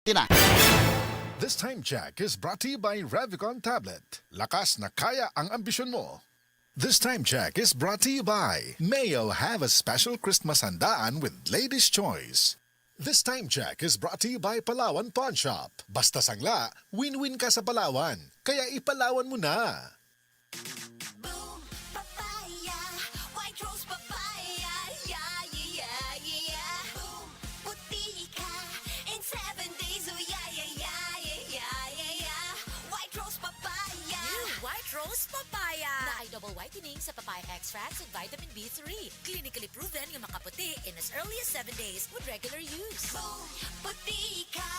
Tina. This time check is brought to you by Revicon Tablet. Lakas na kaya ang ambisyon mo. This time check is brought to you by Mayo. Have a special Christmas handaan with Ladies' Choice. This time check is brought to you by Palawan Pawn Shop. Basta sangla, win-win ka sa Palawan. Kaya ipalawan mo na. Boom, papaya, white rose papaya, yeah, yeah, yeah, yeah. Boom, puti ka, in 7 days, oh yeah, yeah, yeah, yeah, yeah, yeah. White rose papaya. New White Rose Papaya na ay double whitening sa papaya extracts with vitamin B3. Clinically proven nga makaputi in as early as 7 days with regular use. Boom, puti ka,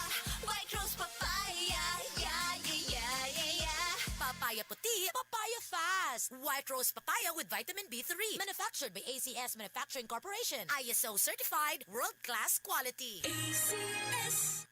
white rose papaya, yeah, yeah, yeah, yeah, yeah. Papaya puti, papaya fast. White Rose Papaya with vitamin B3. Manufactured by ACS Manufacturing Corporation. ISO certified, world-class quality. ACS.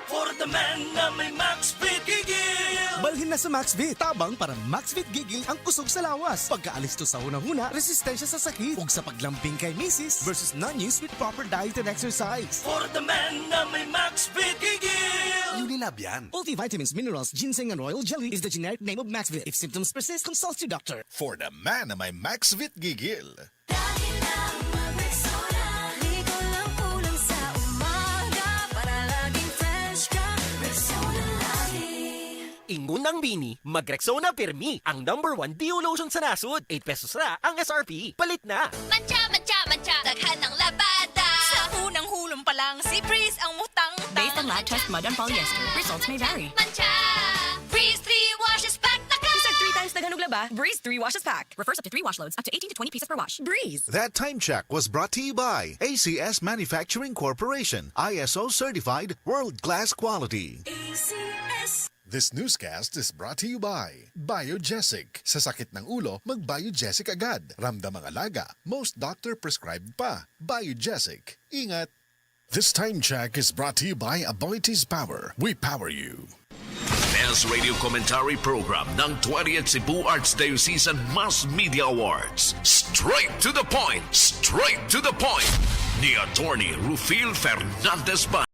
For the man na may Maxfit Gigil! Balhin na sa Maxfit. Tabang para Maxfit Gigil ang kusog sa lawas. Pagkaalis to sa unang-una, resistensya sa sakit. Ug sa paglambing kay misis versus non-use with proper diet and exercise. For the man na may Maxfit Gigil! Unilab yan. Multivitamins, minerals, ginseng, and royal jelly is the generic name of Maxfit. If symptoms persist, consult your doctor. For the man na may Maxvit Gigil. Dahil na mag-Rexona, di ko lang kulang sa umaga para laging fresh ka. Rexona lagi. Ingunang Bini, mag-Rexona Permi, ang #1 Dio lotion sa nasod. 8 pesos na ang SRP. Palit na! Mancha, mancha, mancha, daghan ng labada. Sa unang hulong pa lang, si Breeze ang mutang. Based on lab test mud and polyester, results may vary. Mancha, Breeze 3 washes back the car. Isang 3 times Tagalog laba, Breeze 3 washes pack. Refers up to 3 wash loads, up to 18 to 20 pieces per wash. Breeze. That time check was brought to you by ACS Manufacturing Corporation. ISO certified, world-class quality. ACS. This newscast is brought to you by Biogesic. Sa sakit ng ulo, mag-Biogesic agad. Ramdam ang alaga, most doctor prescribed pa. Biogesic. Ingat! This time check is brought to you by Aboitiz Power. We power you. Best Radio Commentary Program ng 20th Cebu Archdiocese and Mass Media Awards. Straight to the point! Straight to the point! Ni Attorney Rufil Fernandez Ba.